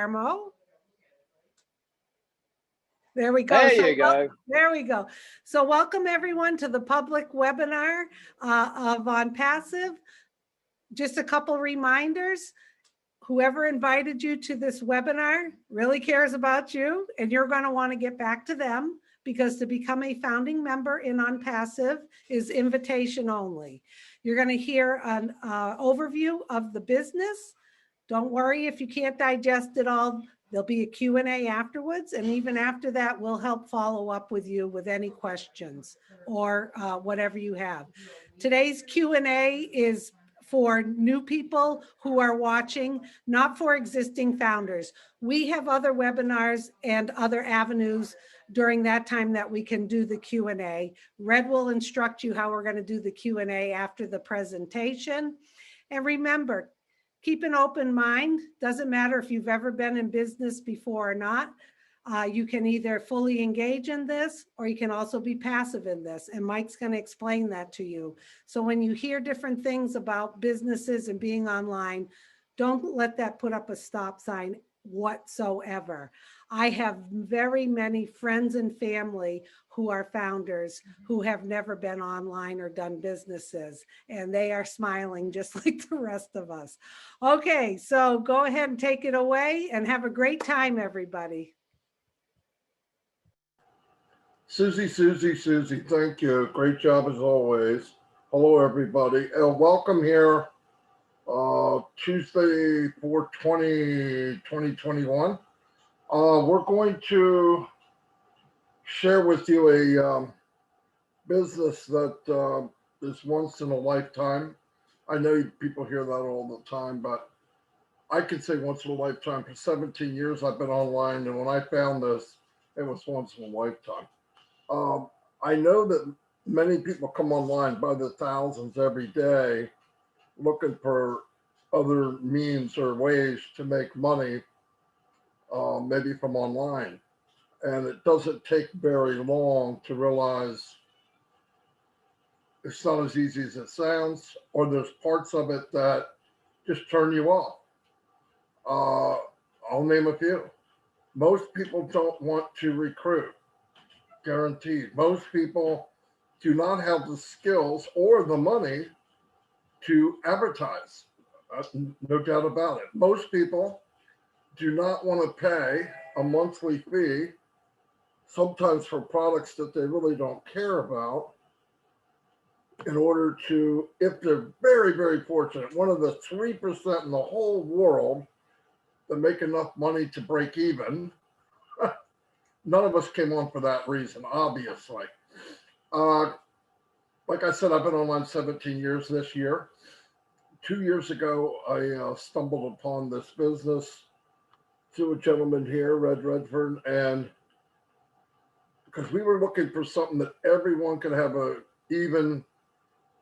Mo. There we go. There you go. There we go. So welcome everyone to the public webinar of Onpassive. Just a couple reminders. Whoever invited you to this webinar really cares about you, and you're going to want to get back to them because to become a founding member in Onpassive is invitation only. You're going to hear an overview of the business. Don't worry if you can't digest it all. There'll be a Q&A afterwards, and even after that, we'll help follow up with you with any questions or whatever you have. Today's Q&A is for new people who are watching, not for existing founders. We have other webinars and other avenues during that time that we can do the Q&A. Red will instruct you how we're going to do the Q&A after the presentation. And remember, keep an open mind. Doesn't matter if you've ever been in business before or not. You can either fully engage in this or you can also be passive in this. And Mike's going to explain that to you. So when you hear different things about businesses and being online, don't let that put up a stop sign whatsoever. I have very many friends and family who are founders who have never been online or done businesses, and they are smiling just like the rest of us. Okay, so go ahead and take it away and have a great time, everybody. Susie, thank you. Great job as always. Hello, everybody. Welcome here, Tuesday, 4/20/2021. We're going to share with you a business that is once in a lifetime. I know people hear that all the time, but I could say once in a lifetime. For 17 years, I've been online, and when I found this, it was once in a lifetime. I know that many people come online by the thousands every day looking for other means or ways to make money, maybe from online. And it doesn't take very long to realize it's not as easy as it sounds, or there's parts of it that just turn you off. I'll name a few. Most people don't want to recruit. Guaranteed. Most people do not have the skills or the money to advertise. No doubt about it. Most people do not want to pay a monthly fee, sometimes for products that they really don't care about, in order to, if they're very, very fortunate, one of the 3% in the whole world that make enough money to break even. None of us came on for that reason, obviously. Like I said, I've been online 17 years this year. 2 years ago, I stumbled upon this business through a gentleman here, Red Redford, and because we were looking for something that everyone could have a even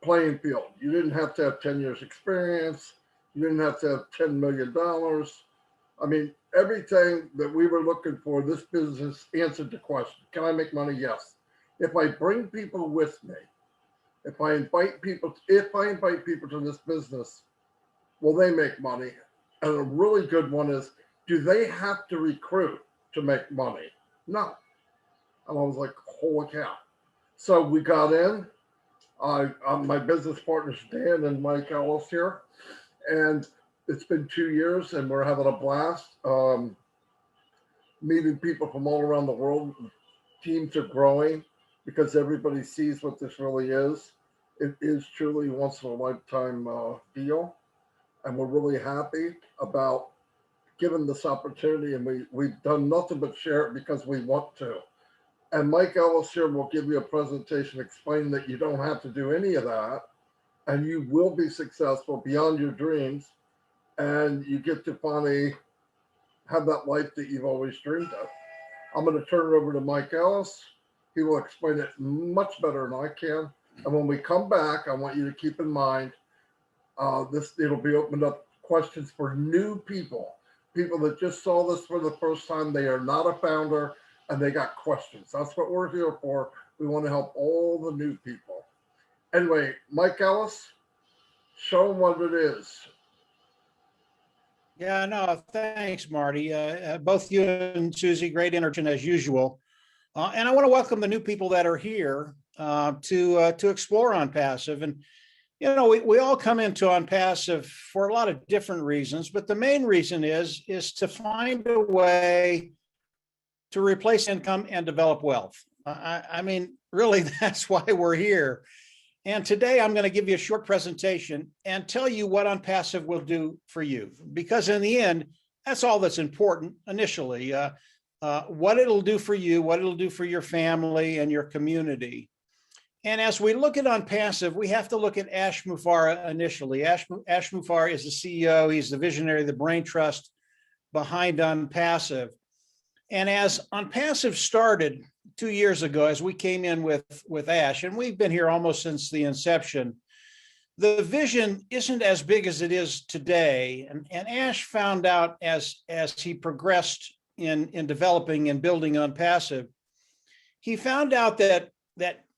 playing field. You didn't have to have 10 years experience. You didn't have to have $10 million. I mean, everything that we were looking for, this business answered the question. Can I make money? Yes. If I bring people with me, if I invite people to this business, will they make money? And a really good one is, do they have to recruit to make money? No. And I was like, holy cow. So we got in. My business partners, Dan and Mike Ellis here. And it's been 2 years and we're having a blast, meeting people from all around the world. Teams are growing because everybody sees what this really is. It is truly once in a lifetime deal. And we're really happy about giving this opportunity. And we've done nothing but share it because we want to. And Mike Ellis here will give you a presentation explaining that you don't have to do any of that. And you will be successful beyond your dreams. And you get to finally have that life that you've always dreamed of. I'm going to turn it over to Mike Ellis. He will explain it much better than I can. And when we come back, I want you to keep in mind, it'll be opened up questions for new people that just saw this for the first time. They are not a founder and they got questions. That's what we're here for. We want to help all the new people. Anyway, Mike Ellis, show them what it is. Yeah, no, thanks, Marty. Both you and Susie, great introduction as usual. And I want to welcome the new people that are here to explore OnPassive. And we all come into OnPassive for a lot of different reasons, but the main reason is to find a way to replace income and develop wealth. I mean, really, that's why we're here. And today I'm going to give you a short presentation and tell you what OnPassive will do for you, because in the end, that's all that's important initially. What it'll do for you, what it'll do for your family and your community. And as we look at OnPassive, we have to look at Ash Mufareh initially. Ash Mufareh is the CEO. He's the visionary, the brain trust behind OnPassive. And as OnPassive started 2 years ago, as we came in with Ash, and we've been here almost since the inception, the vision isn't as big as it is today. And Ash found out as he progressed in developing and building OnPassive, he found out that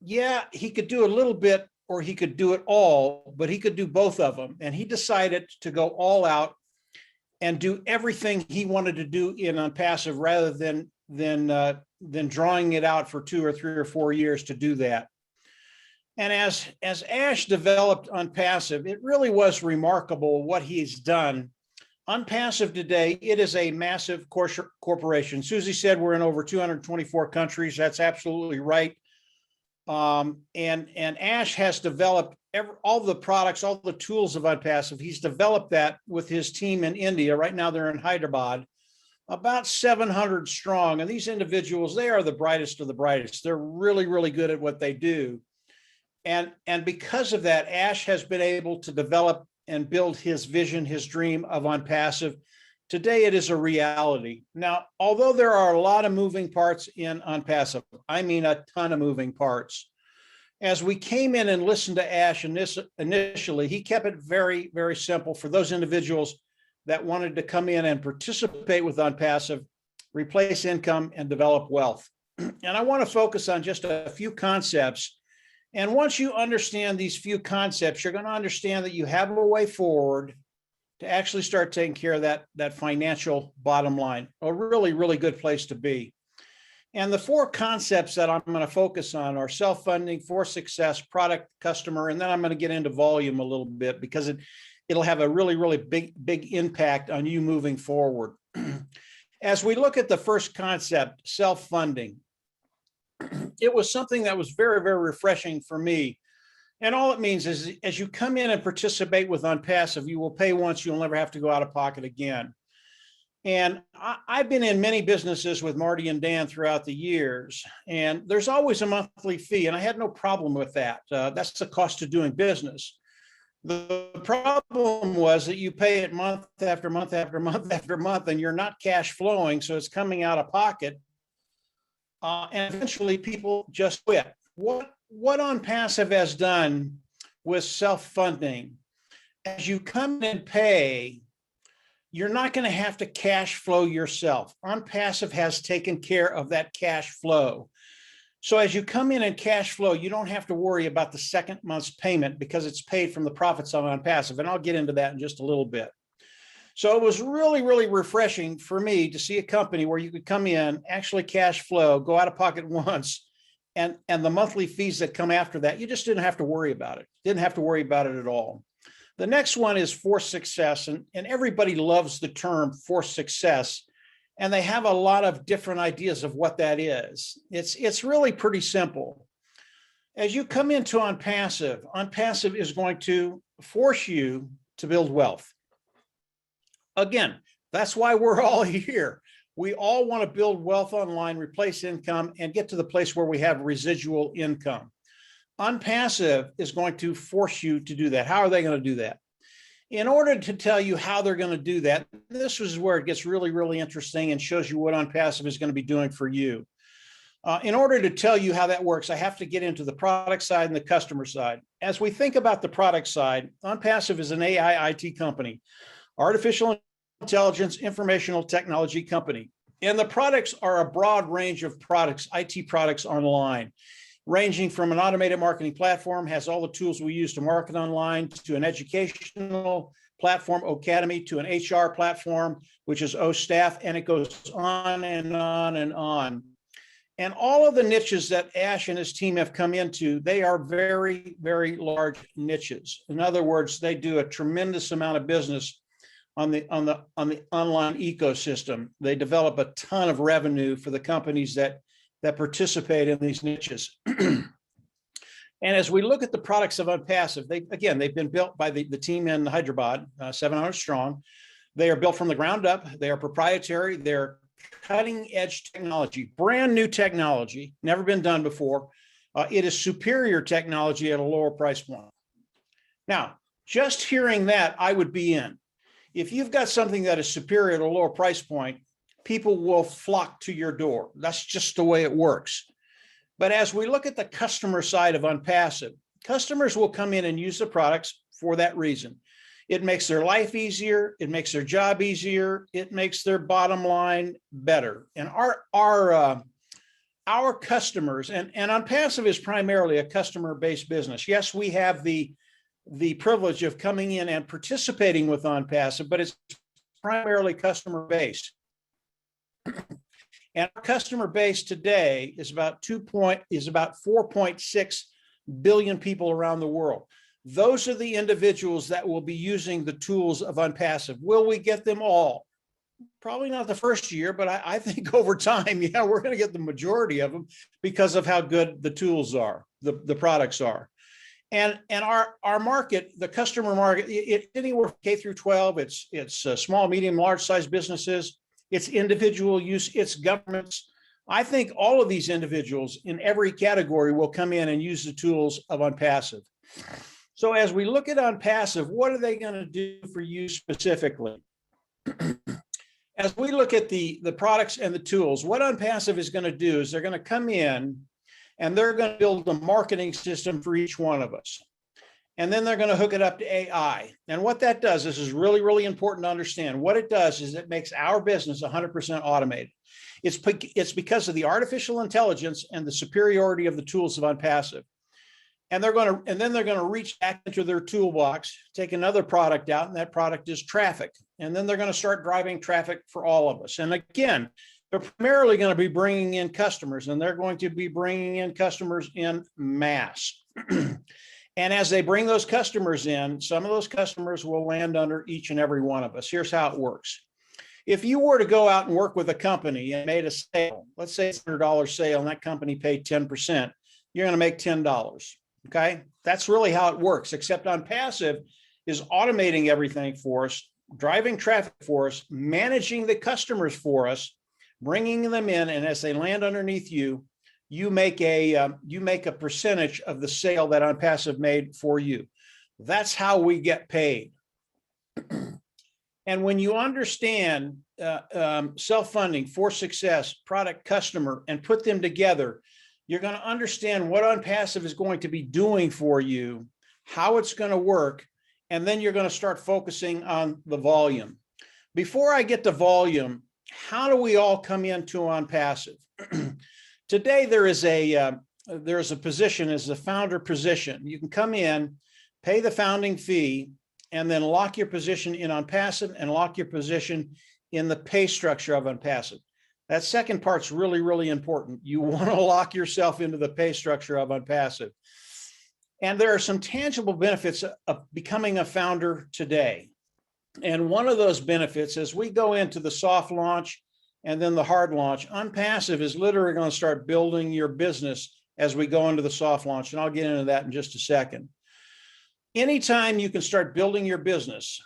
yeah, he could do a little bit or he could do it all, but he could do both of them. And he decided to go all out and do everything he wanted to do in OnPassive rather than drawing it out for 2 or 3 or 4 years to do that. And as Ash developed OnPassive, it really was remarkable what he's done. OnPassive today, it is a massive corporation. Susie said we're in over 224 countries. That's absolutely right. And Ash has developed all the products, all the tools of OnPassive. He's developed that with his team in India. Right now they're in Hyderabad, about 700 strong. And these individuals, they are the brightest of the brightest. They're really, really good at what they do. And because of that, Ash has been able to develop and build his vision, his dream of OnPassive. Today, it is a reality. Now, although there are a lot of moving parts in OnPassive, I mean a ton of moving parts. As we came in and listened to Ash initially, he kept it very, very simple for those individuals that wanted to come in and participate with OnPassive, replace income, and develop wealth. And I want to focus on just a few concepts. And once you understand these few concepts, you're going to understand that you have a way forward to actually start taking care of that financial bottom line. A really, really good place to be. And the 4 concepts that I'm going to focus on are self-funding, for success, product, customer, and then I'm going to get into volume a little bit because it'll have a really, really big impact on you moving forward. As we look at the first concept, self-funding, it was something that was very, very refreshing for me. And all it means is as you come in and participate with OnPassive, you will pay once, you'll never have to go out of pocket again. And I've been in many businesses with Marty and Dan throughout the years, and there's always a monthly fee, and I had no problem with that. That's the cost of doing business. The problem was that you pay it month after month after month after month, and you're not cash flowing, so it's coming out of pocket. And eventually people just quit. What OnPassive has done with self-funding, as you come in and pay, you're not going to have to cash flow yourself. OnPassive has taken care of that cash flow. So as you come in and cash flow, you don't have to worry about the second month's payment because it's paid from the profits of OnPassive. And I'll get into that in just a little bit. So it was really, really refreshing for me to see a company where you could come in, actually cash flow, go out of pocket once, and the monthly fees that come after that, you just didn't have to worry about it. Didn't have to worry about it at all. The next one is for success, and everybody loves the term for success, and they have a lot of different ideas of what that is. It's really pretty simple. As you come into OnPassive is going to force you to build wealth. Again, that's why we're all here. We all want to build wealth online, replace income, and get to the place where we have residual income. OnPassive is going to force you to do that. How are they going to do that? In order to tell you how they're going to do that, this is where it gets really, really interesting and shows you what OnPassive is going to be doing for you. In order to tell you how that works, I have to get into the product side and the customer side. As we think about the product side, OnPassive is an AI IT company, artificial intelligence, informational technology company. And the products are a broad range of products, IT products online, ranging from an automated marketing platform, has all the tools we use to market online, to an educational platform, Academy, to an HR platform, which is OStaff, and it goes on and on and on. And all of the niches that Ash and his team have come into, they are very, very large niches. In other words, they do a tremendous amount of business on the online ecosystem. They develop a ton of revenue for the companies that participate in these niches. And as we look at the products of ONPASSIVE, they've been built by the team in Hyderabad, 700 strong. They are built from the ground up. They are proprietary. They're cutting edge technology, brand new technology, never been done before. It is superior technology at a lower price point. Now, just hearing that, I would be in. If you've got something that is superior at a lower price point, people will flock to your door. That's just the way it works. But as we look at the customer side of ONPASSIVE, customers will come in and use the products for that reason. It makes their life easier. It makes their job easier. It makes their bottom line better. And our customers, and ONPASSIVE is primarily a customer-based business. Yes, we have the privilege of coming in and participating with ONPASSIVE, but it's primarily customer-based. And our customer base today is about 4.6 billion people around the world. Those are the individuals that will be using the tools of ONPASSIVE. Will we get them all? Probably not the first year, but I think over time, yeah, we're going to get the majority of them because of how good the tools are, the products are. And our market, the customer market, it's anywhere from K through 12. It's small, medium, large size businesses. It's individual use. It's governments. I think all of these individuals in every category will come in and use the tools of ONPASSIVE. So as we look at ONPASSIVE, what are they going to do for you specifically? As we look at the products and the tools, what ONPASSIVE is going to do is they're going to come in and they're going to build a marketing system for each one of us. And then they're going to hook it up to AI. And what that does, this is really, really important to understand. What it does is it makes our business 100% automated. It's because of the artificial intelligence and the superiority of the tools of ONPASSIVE. And then they're going to reach back into their toolbox, take another product out, and that product is traffic. And then they're going to start driving traffic for all of us. And again, they're primarily going to be bringing in customers, and they're going to be bringing in customers in mass. And as they bring those customers in, some of those customers will land under each and every one of us. Here's how it works. If you were to go out and work with a company and made a sale, let's say it's a $100 sale, and that company paid 10%, you're going to make $10. Okay, that's really how it works, except ONPASSIVE is automating everything for us, driving traffic for us, managing the customers for us, bringing them in, and as they land underneath you, you make a percentage of the sale that ONPASSIVE made for you. That's how we get paid. And when you understand self-funding, for success, product, customer, and put them together, you're going to understand what ONPASSIVE is going to be doing for you, how it's going to work, and then you're going to start focusing on the volume. Before I get to volume, how do we all come into ONPASSIVE? Today, there is a position as the founder position. You can come in, pay the founding fee, and then lock your position in ONPASSIVE and lock your position in the pay structure of ONPASSIVE. That second part's really, really important. You want to lock yourself into the pay structure of ONPASSIVE. And there are some tangible benefits of becoming a founder today. And one of those benefits, as we go into the soft launch and then the hard launch, ONPASSIVE is literally going to start building your business as we go into the soft launch. And I'll get into that in just a second. Anytime you can start building your business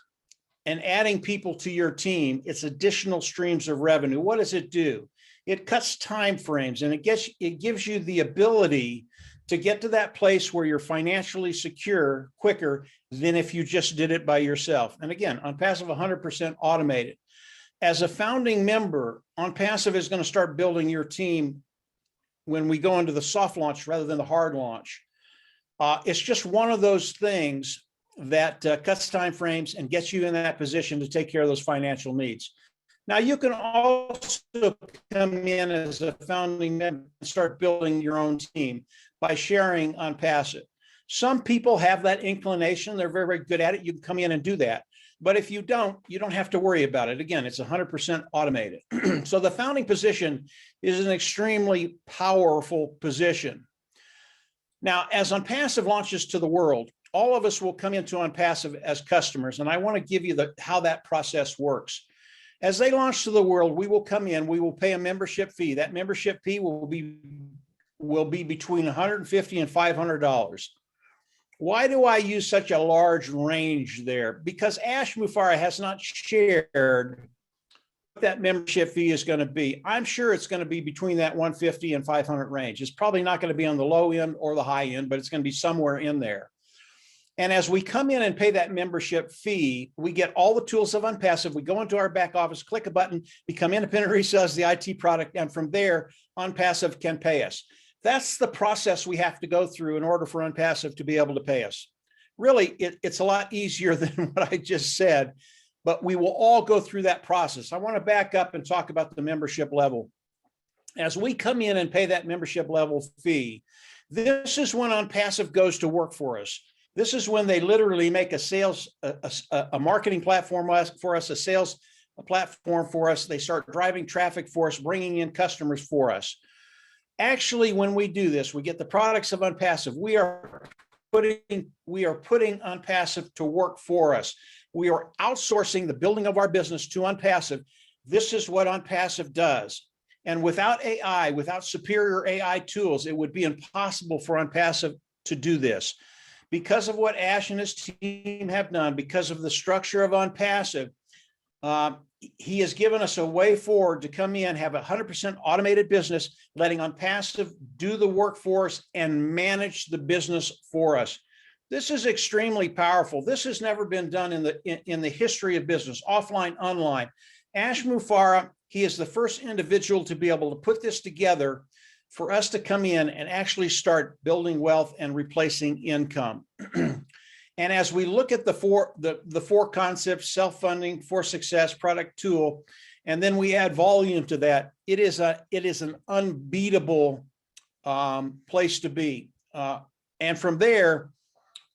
and adding people to your team, it's additional streams of revenue. What does it do? It cuts time frames, and it gives you the ability to get to that place where you're financially secure quicker than if you just did it by yourself. And again, ONPASSIVE 100% automated. As a founding member, ONPASSIVE is going to start building your team when we go into the soft launch rather than the hard launch. It's just one of those things that cuts time frames and gets you in that position to take care of those financial needs. Now, you can also come in as a founding member and start building your own team by sharing ONPASSIVE. Some people have that inclination. They're very, very good at it. You can come in and do that. But if you don't have to worry about it. Again, it's 100% automated. So the founding position is an extremely powerful position. Now, as ONPASSIVE launches to the world, all of us will come into ONPASSIVE as customers, and I want to give you how that process works. As they launch to the world, we will come in, we will pay a membership fee. That membership fee will be between $150 and $500. Why do I use such a large range there? Because Ash Mufareh has not shared what that membership fee is going to be. I'm sure it's going to be between that 150 and 500 range. It's probably not going to be on the low end or the high end, but it's going to be somewhere in there. And as we come in and pay that membership fee, we get all the tools of ONPASSIVE. We go into our back office, click a button, become independent resellers of the IT product, and from there, ONPASSIVE can pay us. That's the process we have to go through in order for ONPASSIVE to be able to pay us. Really, it's a lot easier than what I just said, but we will all go through that process. I want to back up and talk about the membership level. As we come in and pay that membership level fee, this is when ONPASSIVE goes to work for us. This is when they literally make a marketing platform for us, a sales platform for us. They start driving traffic for us, bringing in customers for us. Actually, when we do this, we get the products of ONPASSIVE. We are putting ONPASSIVE to work for us. We are outsourcing the building of our business to ONPASSIVE. This is what ONPASSIVE does. And without AI, without superior AI tools, it would be impossible for ONPASSIVE to do this. Because of what Ash and his team have done, because of the structure of ONPASSIVE, he has given us a way forward to come in, have a 100% automated business, letting ONPASSIVE do the work for us and manage the business for us. This is extremely powerful. This has never been done in the history of business, offline, online. Ash Mufareh, he is the first individual to be able to put this together for us to come in and actually start building wealth and replacing income. And as we look at the four concepts, self-funding, for success, product, tool, and then we add volume to that, it is an unbeatable place to be. And from there,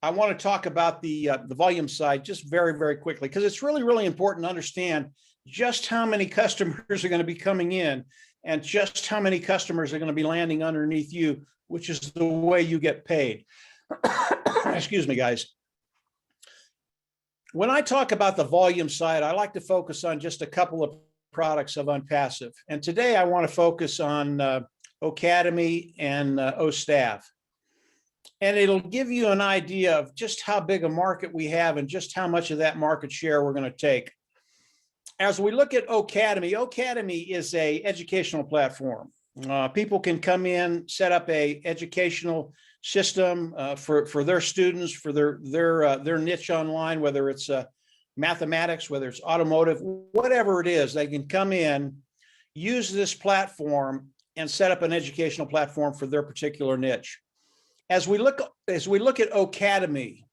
I want to talk about the volume side just very, very quickly, because it's really, really important to understand just how many customers are going to be coming in and just how many customers are going to be landing underneath you, which is the way you get paid. Excuse me, guys. When I talk about the volume side, I like to focus on just a couple of products of ONPASSIVE. And today I want to focus on Academy and OStaff. And it'll give you an idea of just how big a market we have and just how much of that market share we're going to take. As we look at Academy, Academy is an educational platform. People can come in, set up a educational system for their students, for their niche online, whether it's mathematics, whether it's automotive, whatever it is. They can come in, use this platform, and set up an educational platform for their particular niche. As we look at Academy,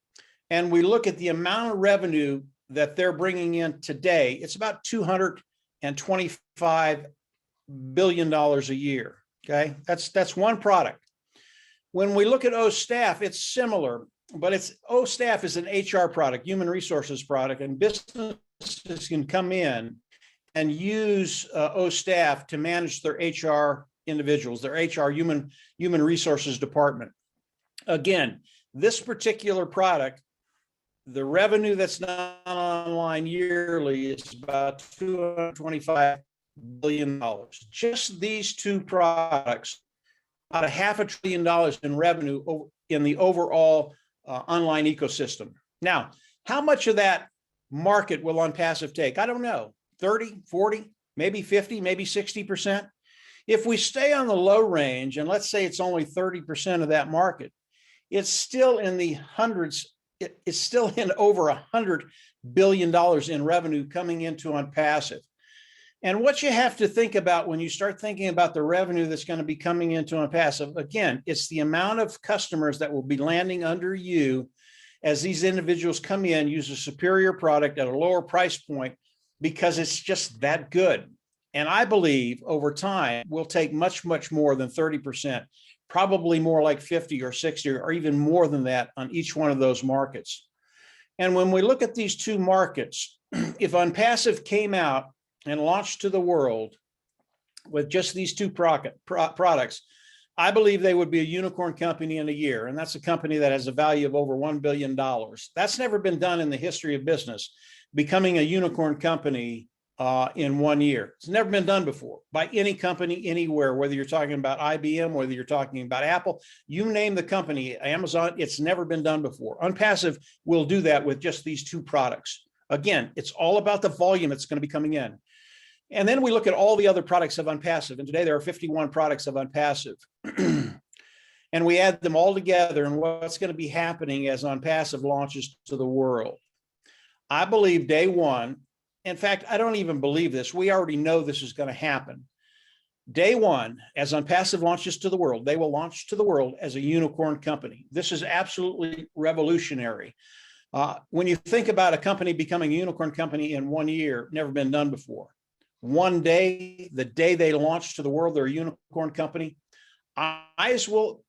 and we look at the amount of revenue that they're bringing in today, it's about $225 billion a year. Okay, that's one product. When we look at OStaff, it's similar, but OStaff is an HR product, human resources product, and businesses can come in and use OStaff to manage their HR individuals, their HR human resources department. Again, this particular product, the revenue that's not online yearly is about $225 billion. Just these two products, about $500 billion in revenue in the overall online ecosystem. Now, how much of that market will ONPASSIVE take? I don't know, 30, 40, maybe 50, maybe 60%. If we stay on the low range, and let's say it's only 30% of that market, it's still in the hundreds. It's still in over $100 billion in revenue coming into ONPASSIVE. And what you have to think about when you start thinking about the revenue that's going to be coming into ONPASSIVE, again, it's the amount of customers that will be landing under you as these individuals come in, use a superior product at a lower price point, because it's just that good. And I believe over time, we'll take much, much more than 30%. Probably more like 50 or 60 or even more than that on each one of those markets. And when we look at these two markets, if ONPASSIVE came out and launched to the world with just these two products, I believe they would be a unicorn company in a year. And that's a company that has a value of over $1 billion. That's never been done in the history of business, becoming a unicorn company in 1 year. It's never been done before by any company anywhere, whether you're talking about IBM, whether you're talking about Apple, you name the company, Amazon, it's never been done before. ONPASSIVE will do that with just these two products. Again, it's all about the volume that's going to be coming in. And then we look at all the other products of ONPASSIVE, and today there are 51 products of ONPASSIVE. And we add them all together and what's going to be happening as ONPASSIVE launches to the world. I believe day one, in fact, I don't even believe this. We already know this is going to happen. Day one, as ONPASSIVE launches to the world, they will launch to the world as a unicorn company. This is absolutely revolutionary. When you think about a company becoming a unicorn company in 1 year, never been done before. One day, the day they launch to the world, they're a unicorn company. Eyes will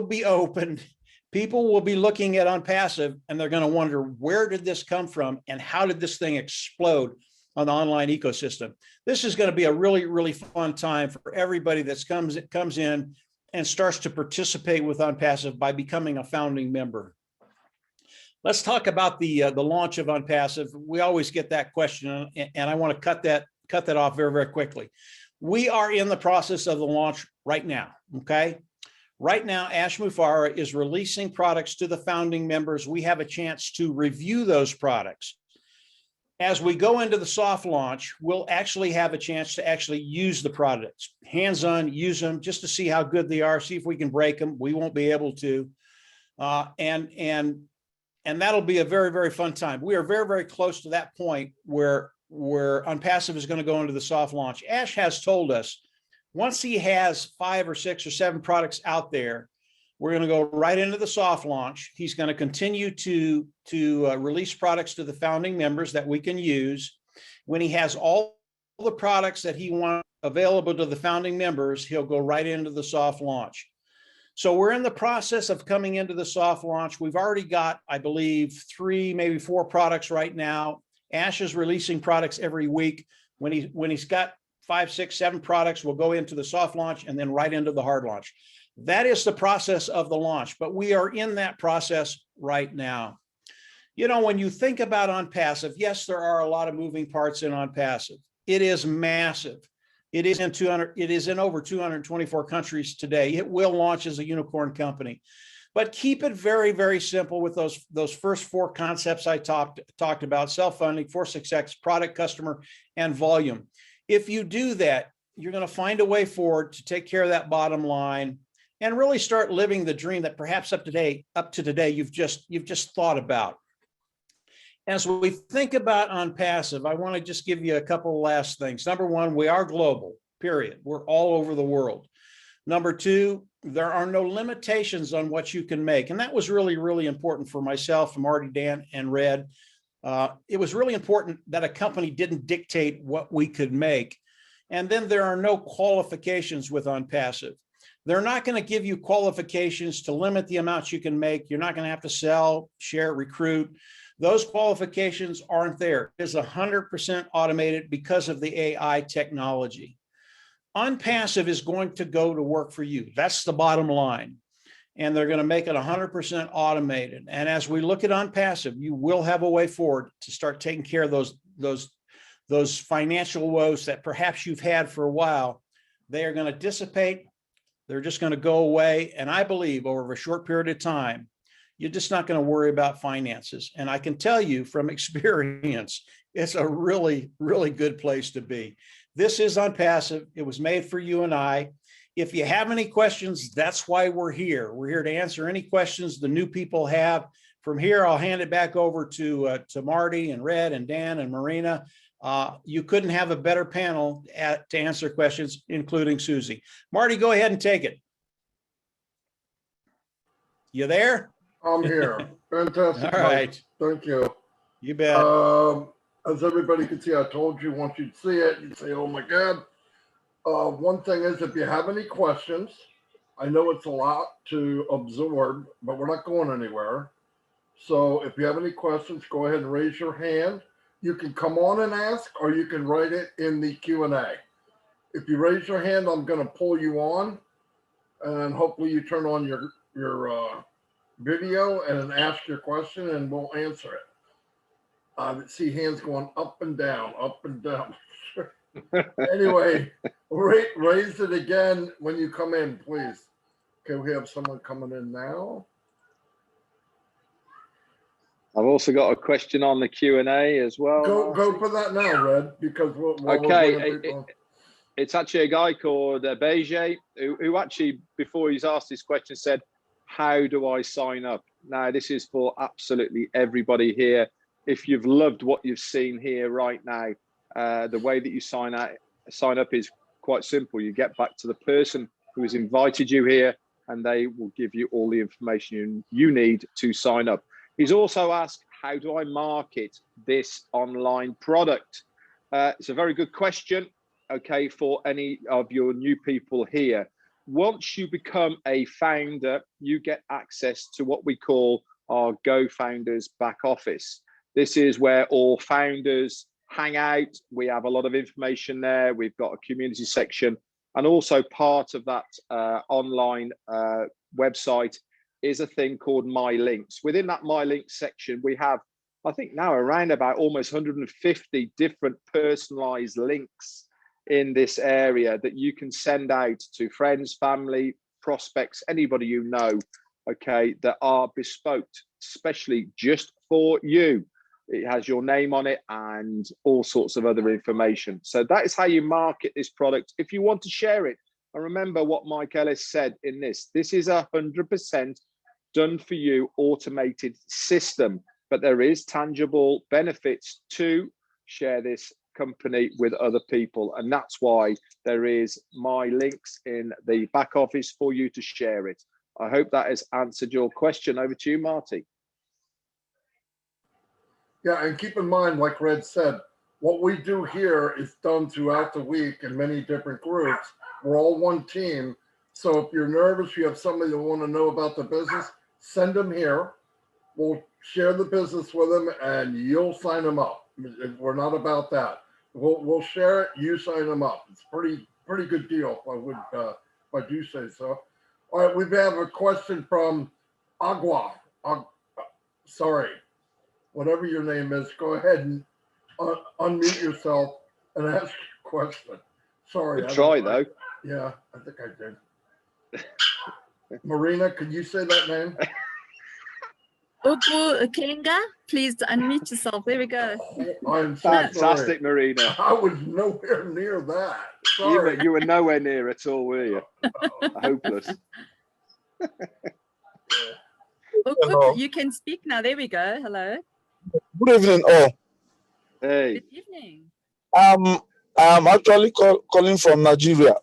be opened. People will be looking at ONPASSIVE and they're going to wonder, where did this come from and how did this thing explode on the online ecosystem? This is going to be a really, really fun time for everybody that comes in and starts to participate with ONPASSIVE by becoming a founding member. Let's talk about the launch of ONPASSIVE. We always get that question, and I want to cut that off very, very quickly. We are in the process of the launch right now, okay? Right now, Ash Mufareh is releasing products to the founding members. We have a chance to review those products. As we go into the soft launch, we'll actually have a chance to actually use the products, hands-on, use them just to see how good they are, see if we can break them. We won't be able to. And that'll be a very, very fun time. We are very, very close to that point where ONPASSIVE is going to go into the soft launch. Ash has told us once he has 5 or 6 or 7 products out there, we're going to go right into the soft launch. He's going to continue to release products to the founding members that we can use. When he has all the products that he wants available to the founding members, he'll go right into the soft launch. So we're in the process of coming into the soft launch. We've already got, I believe, 3, maybe 4 products right now. Ash is releasing products every week. When he's got 5, 6, 7 products, we'll go into the soft launch and then right into the hard launch. That is the process of the launch, but we are in that process right now. You know, when you think about ONPASSIVE, yes, there are a lot of moving parts in ONPASSIVE. It is massive. It is in over 224 countries today. It will launch as a unicorn company. But keep it very, very simple with those first 4 concepts I talked about: self-funding, for success, product, customer, and volume. If you do that, you're going to find a way forward to take care of that bottom line and really start living the dream that perhaps up to today you've just thought about. As we think about ONPASSIVE, I want to just give you a couple of last things. Number one, we are global, period. We're all over the world. Number 2, there are no limitations on what you can make. And that was really, really important for myself, Marty, Dan, and Red. It was really important that a company didn't dictate what we could make. And then there are no qualifications with ONPASSIVE. They're not going to give you qualifications to limit the amounts you can make. You're not going to have to sell, share, recruit. Those qualifications aren't there. It's 100% automated because of the AI technology. ONPASSIVE is going to go to work for you. That's the bottom line. And they're going to make it 100% automated. And as we look at ONPASSIVE, you will have a way forward to start taking care of those financial woes that perhaps you've had for a while. They are going to dissipate. They're just going to go away. And I believe over a short period of time, you're just not going to worry about finances. And I can tell you from experience, it's a really, really good place to be. This is ONPASSIVE. It was made for you and I. If you have any questions, that's why we're here. We're here to answer any questions the new people have. From here, I'll hand it back over to Marty and Red and Dan and Marina. You couldn't have a better panel to answer questions, including Susie. Marty, go ahead and take it. You there? I'm here. Fantastic. All right. Thank you. You bet. As everybody can see, I told you once you'd see it, you'd say, oh my God. One thing is, if you have any questions, I know it's a lot to absorb, but we're not going anywhere. So if you have any questions, go ahead and raise your hand. You can come on and ask, or you can write it in the Q&A. If you raise your hand, I'm going to pull you on, and hopefully you turn on your video and ask your question, and we'll answer it. I see hands going up and down, up and down. Anyway, raise it again when you come in, please. Okay, we have someone coming in now. I've also got a question on the Q&A as well. Go for that now, Red, because it's actually a guy called Beige who actually, before he's asked this question, said, how do I sign up? Now, this is for absolutely everybody here. If you've loved what you've seen here right now, the way that you sign up is quite simple. You get back to the person who has invited you here, and they will give you all the information you need to sign up. He's also asked, how do I market this online product? It's a very good question, okay, for any of your new people here. Once you become a founder, you get access to what we call our Go Founders back office. This is where all founders hang out. We have a lot of information there. We've got a community section, and also part of that online website is a thing called My Links. Within that My Links section, we have, I think now around about almost 150 different personalized links in this area that you can send out to friends, family, prospects, anybody you know, okay, that are bespoke, especially just for you. It has your name on it and all sorts of other information. So that is how you market this product if you want to share it. And remember what Mike Ellis said in this. This is 100% done for you automated system, but there is tangible benefits to share this company with other people. And that's why there is My Links in the back office for you to share it. I hope that has answered your question. Over to you, Marty. Yeah, and keep in mind, like Red said, what we do here is done throughout the week in many different groups. We're all one team. So if you're nervous, you have somebody that want to know about the business, send them here. We'll share the business with them, and you'll sign them up. We're not about that. We'll share it. You sign them up. It's pretty good deal. If I do say so. All right, we have a question from Agua. Sorry, whatever your name is. Go ahead and unmute yourself and ask your question. Sorry. Good try though. Yeah, I think I did. Marina, could you say that name? Ugu Kenga, please unmute yourself. There we go. Oh, I'm so fantastic, sorry. Marina. I was nowhere near that. Sorry. You were nowhere near at all, were you? Hopeless. Ugu, you can speak now. There we go. Hello. Good evening, all. Hey. Good evening. I'm actually calling from Nigeria.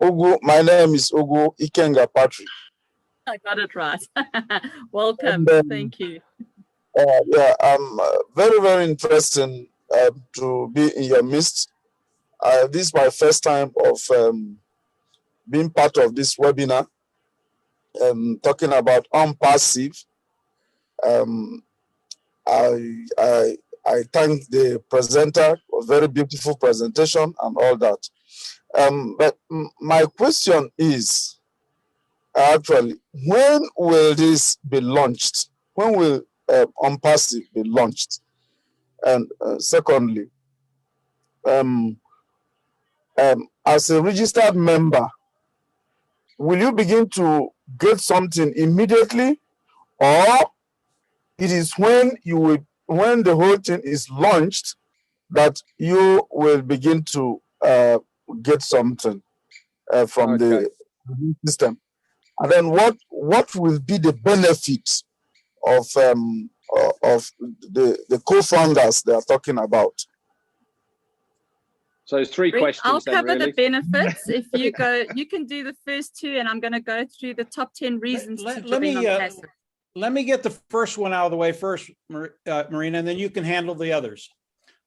Ogu, my name is Ogu Ikenga Patrick. I got it right. Welcome. Thank you. Yeah, I'm very, very interesting to be in your midst. This is my first time of being part of this webinar, talking about Onpassive. I thank the presenter for a very beautiful presentation and all that. But my question is, actually, when will this be launched? When will Onpassive be launched? And secondly, as a registered member, will you begin to get something immediately, or it is when the whole thing is launched that you will begin to get something from the system? And then what will be the benefits of the co-founders they are talking about? So there's three questions. I'll cover really. the benefits. If you go, you can do the first two, and I'm going to go through the top 10 reasons to join Onpassive. Let me get the first one out of the way first, Marina, and then you can handle the others.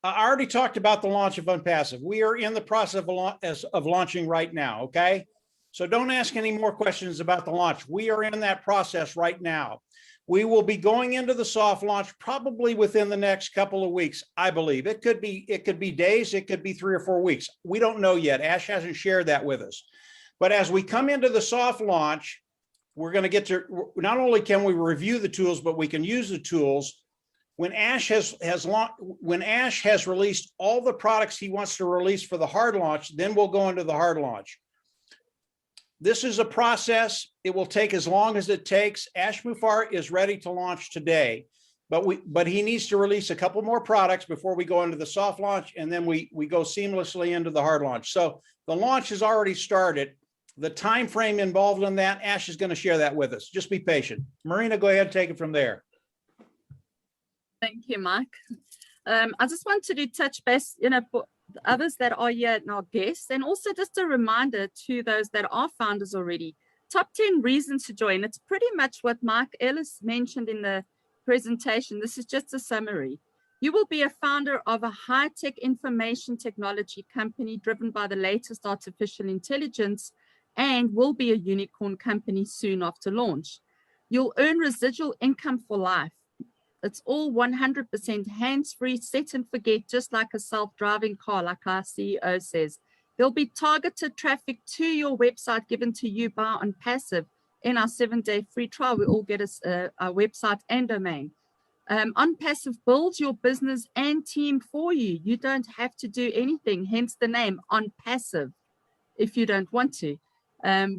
I already talked about the launch of Onpassive. We are in the process of launching right now, okay? So don't ask any more questions about the launch. We are in that process right now. We will be going into the soft launch probably within the next couple of weeks, I believe. It could be days, it could be 3 or 4 weeks. We don't know yet. Ash hasn't shared that with us. But as we come into the soft launch, we're going to get to, not only can we review the tools, but we can use the tools. When Ash has released all the products he wants to release for the hard launch, then we'll go into the hard launch. This is a process. It will take as long as it takes. Ash Mufareh is ready to launch today, but he needs to release a couple more products before we go into the soft launch, and then we go seamlessly into the hard launch. So the launch has already started. The time frame involved in that, Ash is going to share that with us. Just be patient. Marina, go ahead and take it from there. Thank you, Mike. I just wanted to touch base, for others that are here and our guests, and also just a reminder to those that are founders already. Top 10 reasons to join. It's pretty much what Mike Ellis mentioned in the presentation. This is just a summary. You will be a founder of a high-tech information technology company driven by the latest artificial intelligence and will be a unicorn company soon after launch. You'll earn residual income for life. It's all 100% hands-free, set and forget, just like a self-driving car, like our CEO says. There'll be targeted traffic to your website given to you by Onpassive in our 7-day free trial. We all get a website and domain. Onpassive builds your business and team for you. You don't have to do anything, hence the name Onpassive, if you don't want to.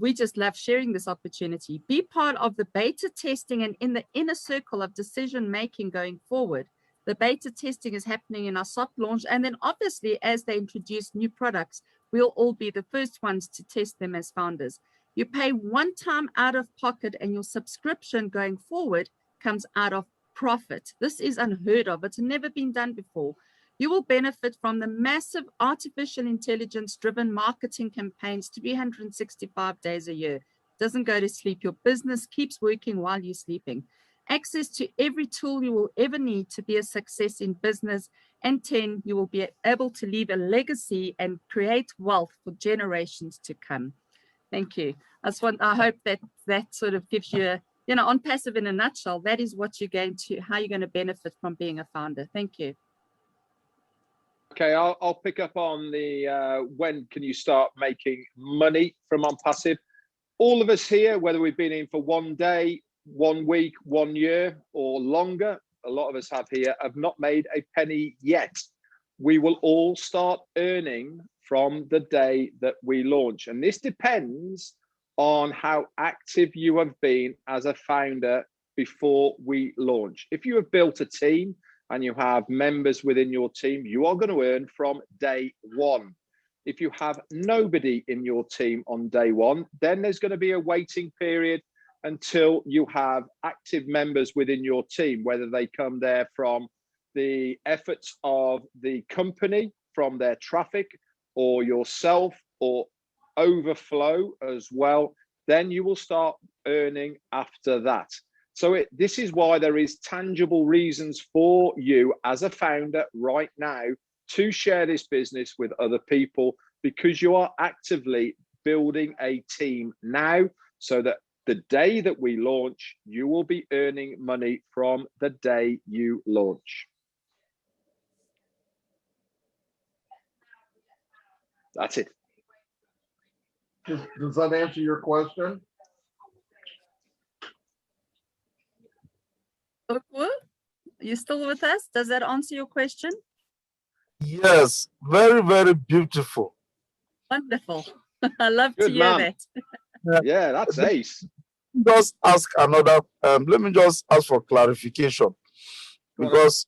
We just love sharing this opportunity. Be part of the beta testing and in the inner circle of decision making going forward. The beta testing is happening in our soft launch, and then obviously as they introduce new products, we'll all be the first ones to test them as founders. You pay one time out of pocket, and your subscription going forward comes out of profit. This is unheard of. It's never been done before. You will benefit from the massive artificial intelligence-driven marketing campaigns 365 days a year. Doesn't go to sleep. Your business keeps working while you're sleeping. Access to every tool you will ever need to be a success in business. And 10, you will be able to leave a legacy and create wealth for generations to come. Thank you. I hope that sort of gives you, Onpassive in a nutshell. That is what how you're going to benefit from being a founder. Thank you. Okay, I'll pick up on the when can you start making money from Onpassive. All of us here, whether we've been in for 1 day, 1 week, 1 year or longer, a lot of us have not made a penny yet. We will all start earning from the day that we launch. And this depends on how active you have been as a founder before we launch. If you have built a team and you have members within your team, you are going to earn from day one. If you have nobody in your team on day one, then there's going to be a waiting period until you have active members within your team, whether they come there from the efforts of the company, from their traffic, or yourself, or overflow as well, then you will start earning after that. So this is why there is tangible reasons for you as a founder right now to share this business with other people, because you are actively building a team now, so that the day that we launch, you will be earning money from the day you launch. That's it. Does that answer your question? Are you still with us? Does that answer your question? Yes, very, very beautiful. Wonderful. I love Good to hear man. that. Yeah, that's ace. Just ask another, let me just ask for clarification, because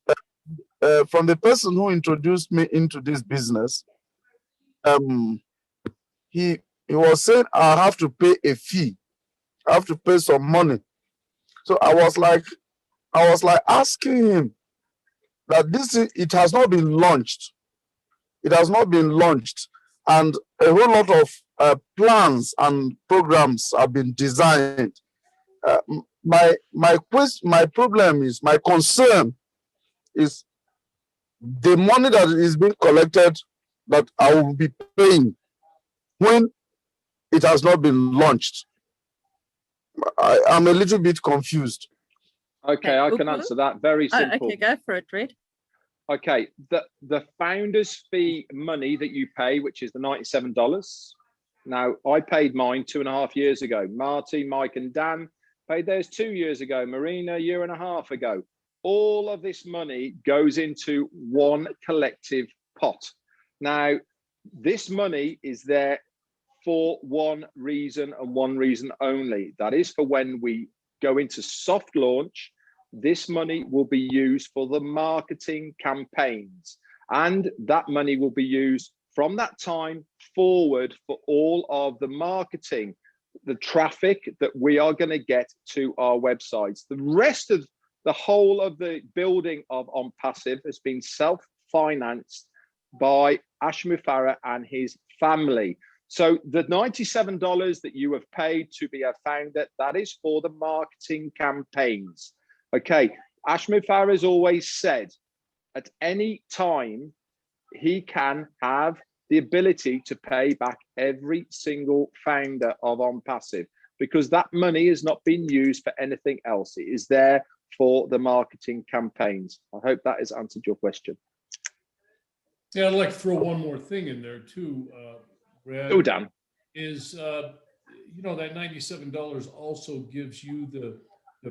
from the person who introduced me into this business, he was saying I have to pay a fee, I have to pay some money. So I was like asking him that it has not been launched. It has not been launched, and a whole lot of plans and programs have been designed. My problem is, my concern is the money that is being collected that I will be paying when it has not been launched. I'm a little bit confused. Okay, I can Ugu? answer that. Very Oh, simple. okay, go for it, Red. Okay, the founder's fee money that you pay, which is the $97. Now, I paid mine 2.5 years ago. Marty, Mike, and Dan paid theirs 2 years ago. Marina, 1.5 years ago. All of this money goes into one collective pot. Now, this money is there for one reason and one reason only. That is for when we go into soft launch. This money will be used for the marketing campaigns, and that money will be used from that time forward for all of the marketing, the traffic that we are going to get to our websites. The rest of the whole of the building of OnPassive has been self-financed by Ashmu Farah and his family. So the $97 that you have paid to be a founder, that is for the marketing campaigns. Okay, Ashmu Farah has always said at any time he can have the ability to pay back every single founder of OnPassive, because that money has not been used for anything else. It is there for the marketing campaigns. I hope that has answered your question. Yeah, I'd like to throw one more thing in there too, Brad. Oh, Dan. Is you know, that $97 also gives you the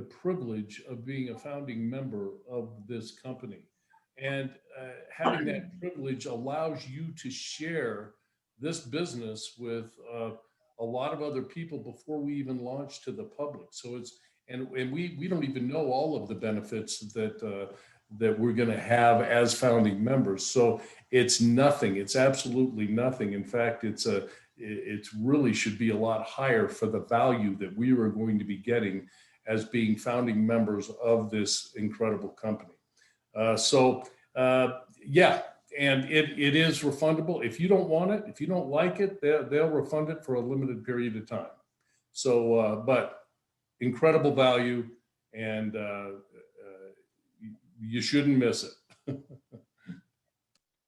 privilege of being a founding member of this company, and having that privilege allows you to share this business with a lot of other people before we even launch to the public. So it's and we don't even know all of the benefits that that we're going to have as founding members. So it's nothing. It's absolutely nothing. In fact, it really should be a lot higher for the value that we are going to be getting as being founding members of this incredible company. Yeah, and it is refundable. If you don't want it, if you don't like it, they'll refund it for a limited period of time. So, but incredible value, and you shouldn't miss it.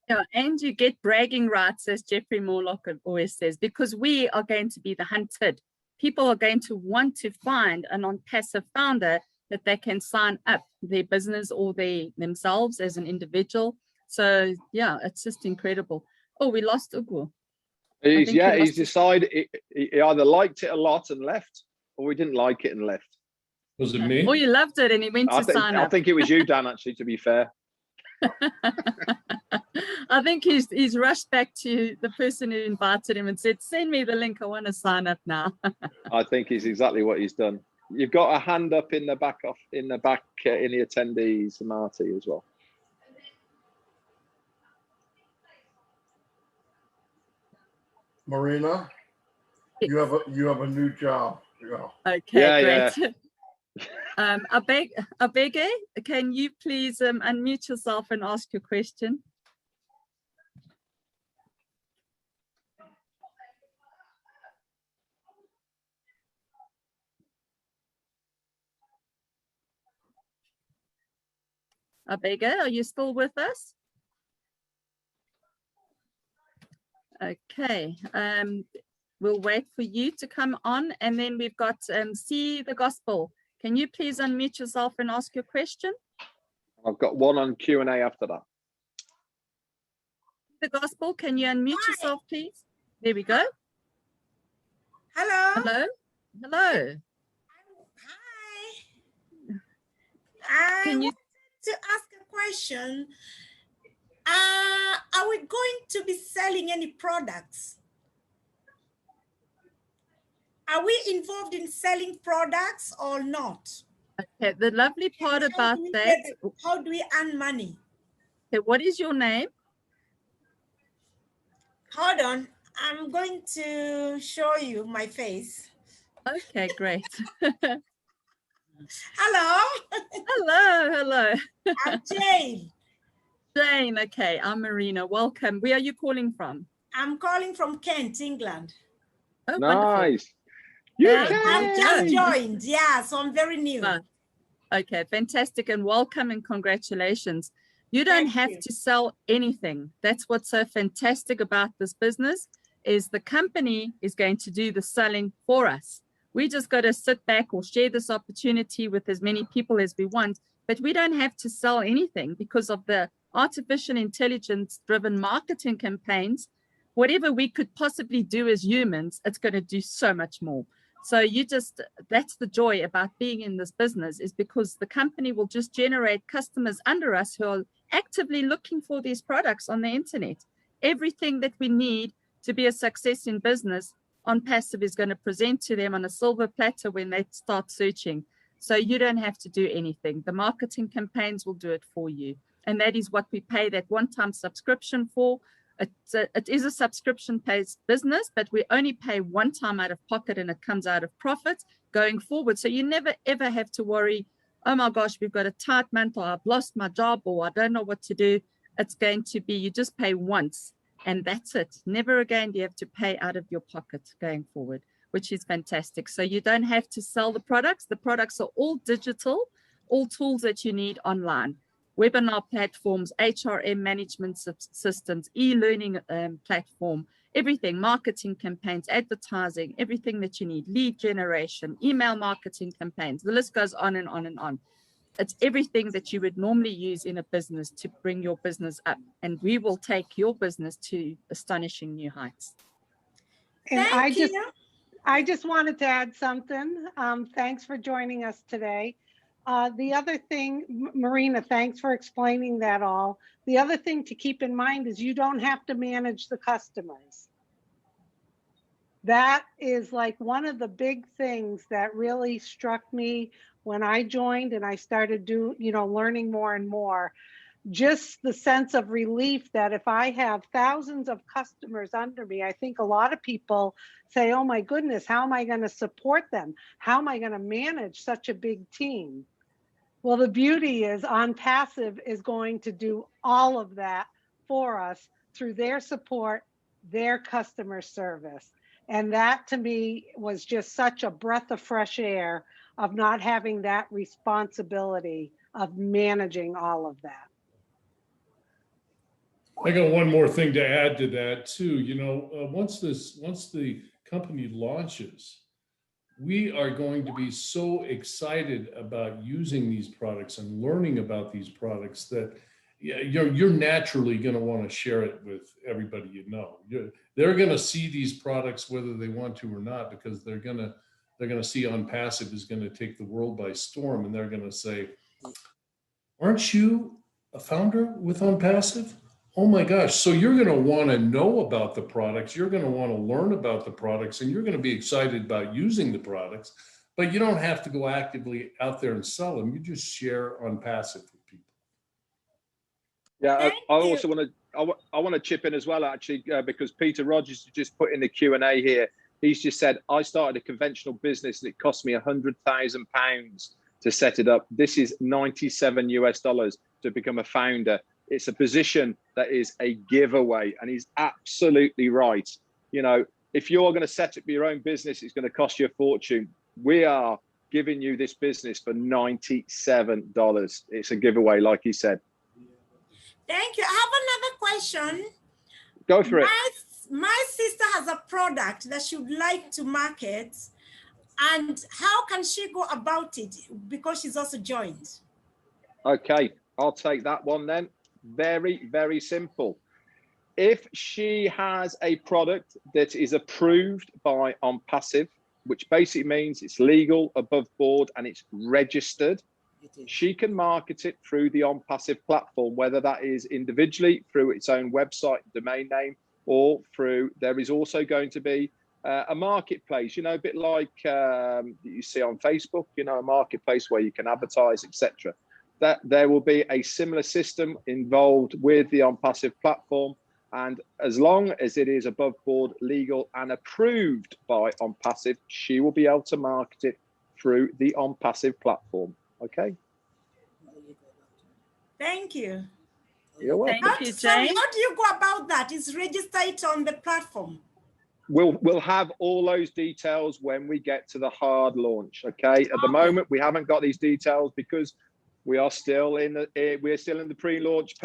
Yeah, and you get bragging rights, as Jeffrey Morlock always says, because we are going to be the hunted. People are going to want to find an OnPassive founder that they can sign up their business or themselves as an individual. So yeah, it's just incredible. Oh, we lost Ugu. He's decided he either liked it a lot and left, or he didn't like it and left. Was it me? Or you loved it and he went to sign up. I think it was you, Dan, actually, to be fair. I think he's rushed back to the person who invited him and said, send me the link. I want to sign up now. I think it's exactly what he's done. You've got a hand up in the back in the attendees, Marty, as well. Marina, you have a new job. Yeah. Okay, great. Yeah. Abege, can you please unmute yourself and ask your question? Abege, are you still with us? Okay, we'll wait for you to come on, and then we've got See the Gospel. Can you please unmute yourself and ask your question? I've got one on Q&A after that. The Gospel, can you unmute yourself, please? There we go. Hello. Hello. Hello. Hi. Can you to ask a question? Are we going to be selling any products? Are we involved in selling products or not? Okay, the lovely part about that. How do we earn money? Okay, what is your name? Hold on, I'm going to show you my face. Okay, great. Hello. Hello. I'm Jane. Jane, okay, I'm Marina. Welcome. Where are you calling from? I'm calling from Kent, England. Oh, nice. I've just joined, yeah, so I'm very new. Okay, fantastic, and welcome and congratulations. You don't have to sell anything. That's what's so fantastic about this business. is the company is going to do the selling for us. We just got to sit back or share this opportunity with as many people as we want, but we don't have to sell anything because of the artificial intelligence driven marketing campaigns. Whatever we could possibly do as humans, it's going to do so much more. So that's the joy about being in this business, is because the company will just generate customers under us who are actively looking for these products on the internet. Everything that we need to be a success in business, ONPASSIVE is going to present to them on a silver platter when they start searching. So you don't have to do anything. The marketing campaigns will do it for you. And that is what we pay that one-time subscription for. It is a subscription-based business, but we only pay one time out of pocket and it comes out of profit going forward. So you never, ever have to worry, oh my gosh, we've got a tight month, or I've lost my job, or I don't know what to do. It's going to be, you just pay once and that's it. Never again do you have to pay out of your pocket going forward, which is fantastic. So you don't have to sell the products. The products are all digital, all tools that you need online. Webinar platforms, HRM management systems, e-learning platform, everything, marketing campaigns, advertising, everything that you need, lead generation, email marketing campaigns. The list goes on and on and on. It's everything that you would normally use in a business to bring your business up. And we will take your business to astonishing new heights. And Thank you. I just wanted to add something. Thanks for joining us today. The other thing, Marina, thanks for explaining that all. The other thing to keep in mind is you don't have to manage the customers. That is like one of the big things that really struck me when I joined and I started learning more and more. Just the sense of relief that if I have thousands of customers under me, I think a lot of people say, oh my goodness, how am I going to support them? How am I going to manage such a big team? Well, the beauty is ONPASSIVE is going to do all of that for us through their support, their customer service. And that to me was just such a breath of fresh air of not having that responsibility of managing all of that. I got one more thing to add to that too. Once the company launches, we are going to be so excited about using these products and learning about these products that you're naturally going to want to share it with everybody you know. They're going to see these products whether they want to or not, because they're going to see ONPASSIVE is going to take the world by storm, and they're going to say, "Aren't you a founder with ONPASSIve? Oh my gosh." So you're going to want to know about the products. You're going to want to learn about the products, and you're going to be excited about using the products, but you don't have to go actively out there and sell them. You just share ONPASSIve with people. Yeah, Thank I you. also want to chip in as well, actually, because Peter Rogers just put in the Q&A here. He's just said, I started a conventional business and it cost me £100,000 to set it up. This is $97 US to become a founder. It's a position that is a giveaway, and he's absolutely right. If you're going to set up your own business, it's going to cost you a fortune. We are giving you this business for $97. It's a giveaway, like he said. Thank you. I have another question. Go for it. My sister has a product that she would like to market. And how can she go about it? Because she's also joined. Okay, I'll take that one then. Very, very simple. If she has a product that is approved by ONPASSIVE, which basically means it's legal, above board, and it's registered, she can market it through the ONPASSIVE platform, whether that is individually through its own website, domain name, or through, there is also going to be a marketplace, a bit like you see on Facebook, a marketplace where you can advertise, etc. That there will be a similar system involved with the ONPASSIVE platform. And as long as it is above board, legal, and approved by ONPASSIVE, she will be able to market it through the ONPASSIVE platform. Okay. Thank you. You're welcome. Thank you, Sorry, Jane. how do you go about that? Is register it on the platform? We'll have all those details when we get to the hard launch. Okay. At the moment, we haven't got these details because we are still in the pre-launch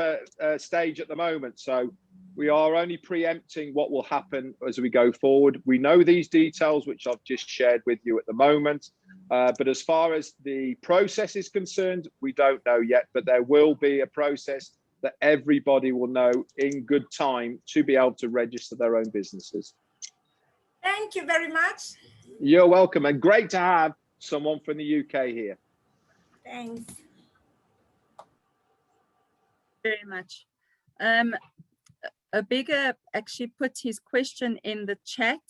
stage at the moment. So We are only preempting what will happen as we go forward. We know these details, which I've just shared with you at the moment. But as far as the process is concerned, we don't know yet, but there will be a process that everybody will know in good time to be able to register their own businesses. Thank you very much. You're welcome, and great to have someone from the UK here. Thanks. Very much. A bigger actually put his question in the chat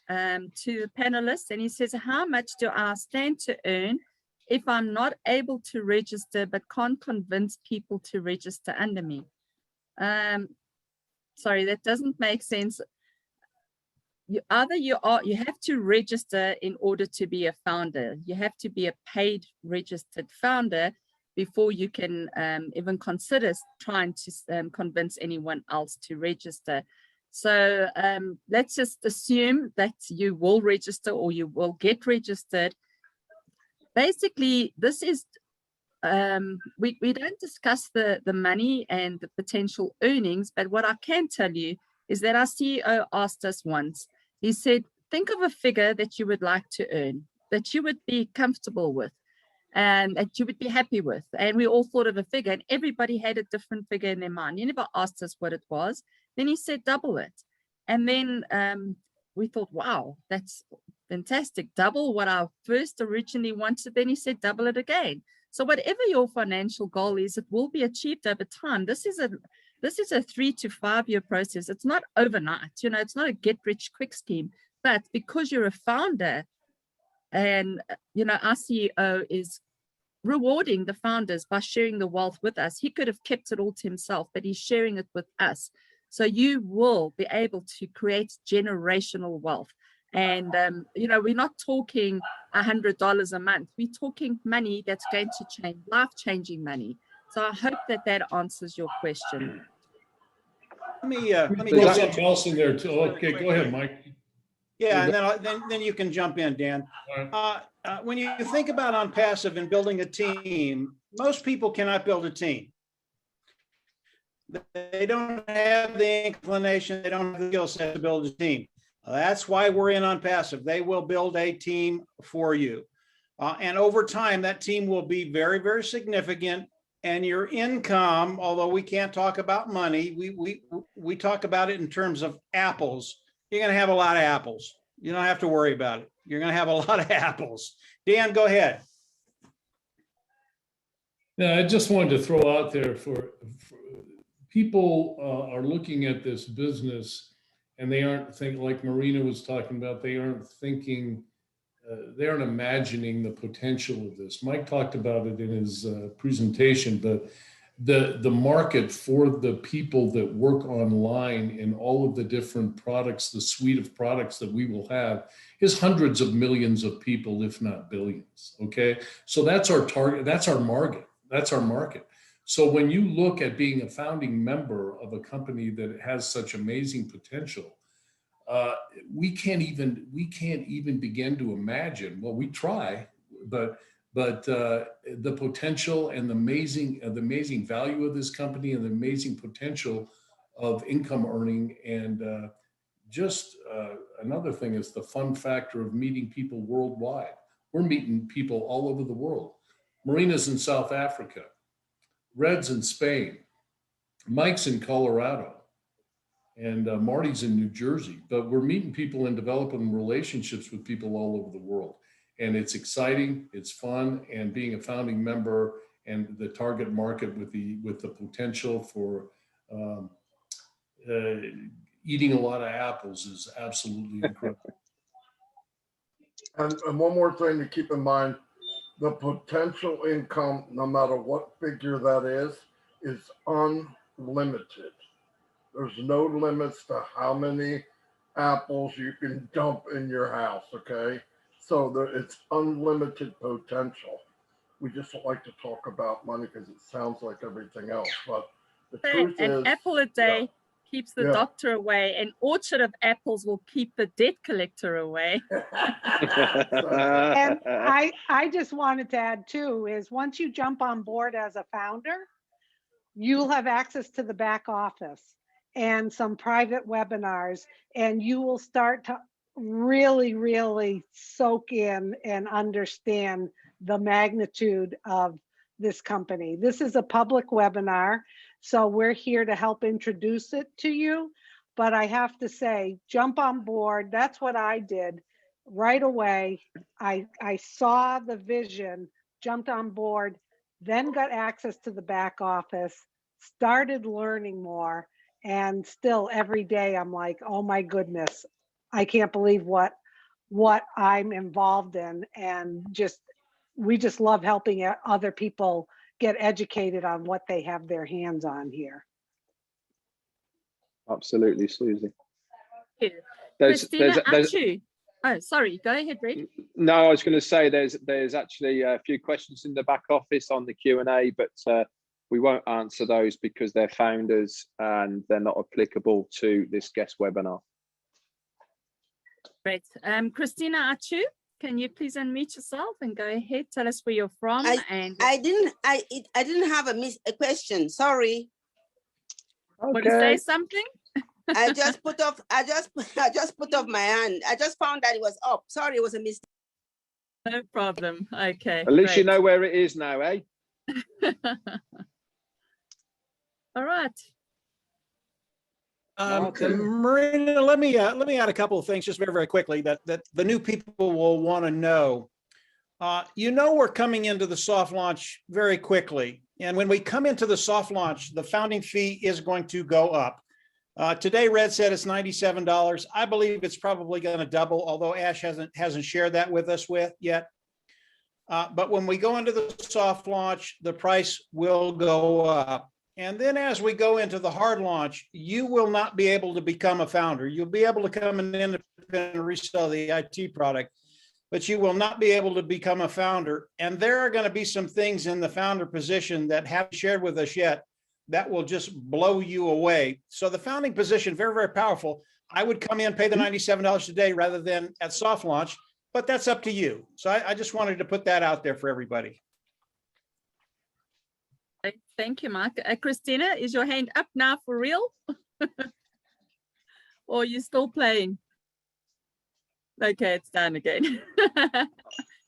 to the panelists, and he says, how much do I stand to earn if I'm not able to register but can't convince people to register under me? Sorry, that doesn't make sense. You have to register in order to be a founder. You have to be a paid registered founder before you can even consider trying to convince anyone else to register. So let's just assume that you will register or you will get registered. Basically, this is, we don't discuss the money and the potential earnings, but what I can tell you is that our CEO asked us once, he said, think of a figure that you would like to earn, that you would be comfortable with, and that you would be happy with. And we all thought of a figure, and everybody had a different figure in their mind. He never asked us what it was. Then he said, double it. And then we thought, wow, that's fantastic. Double what I first originally wanted. Then he said, double it again. So whatever your financial goal is, it will be achieved over time. This is a 3 to 5 year process. It's not overnight. You know, it's not a get rich quick scheme. But because you're a founder, and, you know, our CEO is rewarding the founders by sharing the wealth with us. He could have kept it all to himself, but he's sharing it with us. So you will be able to create generational wealth. And, you know, we're not talking $100 a month. We're talking money that's going to change, life-changing money. So I hope that that answers your question. Let me There's jump something in. else in there too. Okay, go ahead, Mike. Yeah, and then you can jump in, Dan. When you think about ONPASSIVE and building a team, most people cannot build a team. They don't have the inclination, they don't have the skill set to build a team. That's why we're in ONPASSIVE. They will build a team for you. And over time, that team will be very, very significant. And your income, although we can't talk about money, we talk about it in terms of apples. You're going to have a lot of apples. You don't have to worry about it. You're going to have a lot of apples. Dan, go ahead. Yeah, I just wanted to throw out there for people are looking at this business and they aren't thinking, like Marina was talking about, they aren't thinking, they aren't imagining the potential of this. Mike talked about it in his presentation, but the market for the people that work online in all of the different products, the suite of products that we will have is hundreds of millions of people, if not billions. Okay. So that's our target. That's our market. That's our market. So when you look at being a founding member of a company that has such amazing potential, we can't even begin to imagine. Well, we try, but the potential and the amazing value of this company and the amazing potential of income earning. And just another thing is the fun factor of meeting people worldwide. We're meeting people all over the world. Marina's in South Africa, Red's in Spain, Mike's in Colorado, and Marty's in New Jersey. But we're meeting people and developing relationships with people all over the world. And it's exciting, it's fun, and being a founding member and the target market with the potential for eating a lot of apples is absolutely incredible. And one more thing to keep in mind, the potential income, no matter what figure that is unlimited. There's no limits to how many apples you can dump in your house, okay? So it's unlimited potential. We just don't like to talk about money because it sounds like everything else. But the truth is, an apple a day keeps the doctor away. An orchard of apples will keep the debt collector away. And I just wanted to add too, is once you jump on board as a founder, you'll have access to the back office. and some private webinars, and you will start to really, really soak in and understand the magnitude of this company. This is a public webinar, so we're here to help introduce it to you. But I have to say, jump on board. That's what I did right away. I saw the vision, jumped on board, then got access to the back office, started learning more, and still every day I'm like, oh my goodness, I can't believe what I'm involved in. And we just love helping other people get educated on what they have their hands on here. Absolutely, Susie. Yeah. There's Christina Achu. Oh, sorry. Go ahead, Red. no, I was going to say there's actually a few questions in the back office on the Q&A, but we won't answer those because they're founders and they're not applicable to this guest webinar. Great. Christina Achu, can you please unmute yourself and go ahead? Tell us where you're from. I didn't have a question. Sorry. Want to say something? I just put off my hand. I just found that it was up. Sorry, it was a mistake. No problem. Okay. At least you great. know where it is now, eh? All right. Marina, let me add a couple of things just very, very quickly that the new people will want to know. We're coming into the soft launch very quickly. And when we come into the soft launch, the founding fee is going to go up. Today, Red said it's $97. I believe it's probably going to double, although Ash hasn't shared that with us yet. But when we go into the soft launch, the price will go up. And then as we go into the hard launch, you will not be able to become a founder. You'll be able to come in independent and resell the IT product, but you will not be able to become a founder. And there are going to be some things in the founder position that haven't shared with us yet that will just blow you away. So the founding position, very, very powerful. I would come in, pay the $97 today rather than at soft launch, but that's up to you. So I just wanted to put that out there for everybody. Thank you, Mark. Christina, is your hand up now for real? Or are you still playing? Okay, it's down again.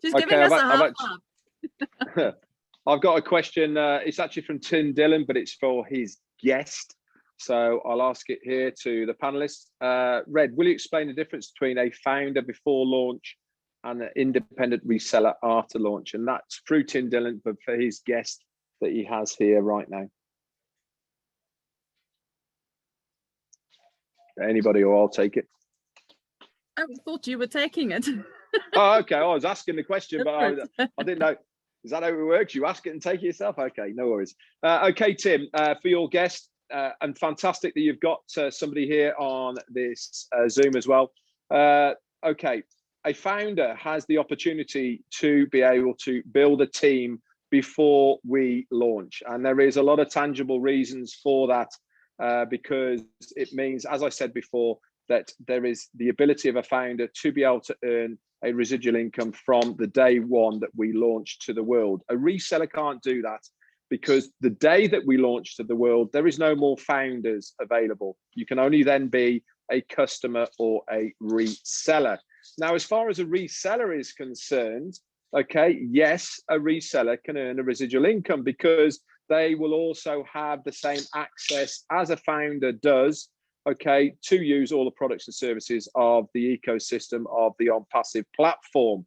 She's giving us a high five. I've got a question. It's actually from Tim Dillon, but it's for his guest. So I'll ask it here to the panelists. Red, will you explain the difference between a founder before launch and an independent reseller after launch? And that's through Tim Dillon, but for his guest that he has here right now. Anybody, or I'll take it. I thought you were taking it. Oh, okay. I was asking the question, but I didn't know. Is that how it works? You ask it and take it yourself? Okay, no worries. Okay, Tim, for your guest, and fantastic that you've got somebody here on this Zoom as well. Okay, a founder has the opportunity to be able to build a team before we launch. And there is a lot of tangible reasons for that because it means, as I said before, that there is the ability of a founder to be able to earn a residual income from the day one that we launch to the world. A reseller can't do that because the day that we launch to the world, there is no more founders available. You can only then be a customer or a reseller. Now, as far as a reseller is concerned, okay, yes, a reseller can earn a residual income because they will also have the same access as a founder does, okay, to use all the products and services of the ecosystem of the Onpassive platform.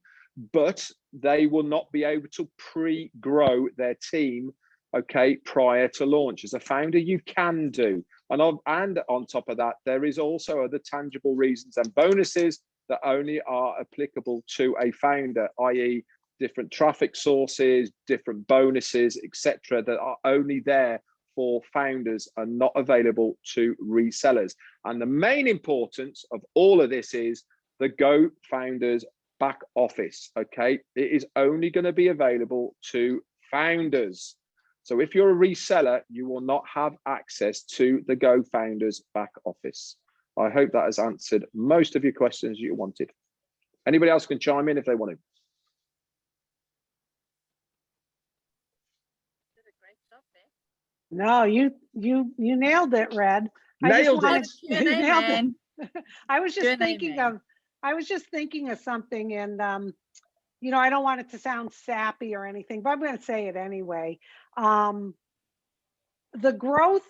But they will not be able to pre-grow their team, okay, prior to launch. As a founder, you can do. And on top of that, there is also other tangible reasons and bonuses that only are applicable to a founder, i.e. different traffic sources, different bonuses, etc., that are only there for founders and not available to resellers. And the main importance of all of this is the Go Founders back office, okay? It is only going to be available to founders. So if you're a reseller, you will not have access to the Go Founders back office. I hope that has answered most of your questions you wanted. Anybody else can chime in if they want to. No, you nailed it, Red. I just Nailed wanted- it. Q&A, Nailed it. man. I was just Q&A, thinking man. of something, and you know, I don't want it to sound sappy or anything, but I'm going to say it anyway. The growth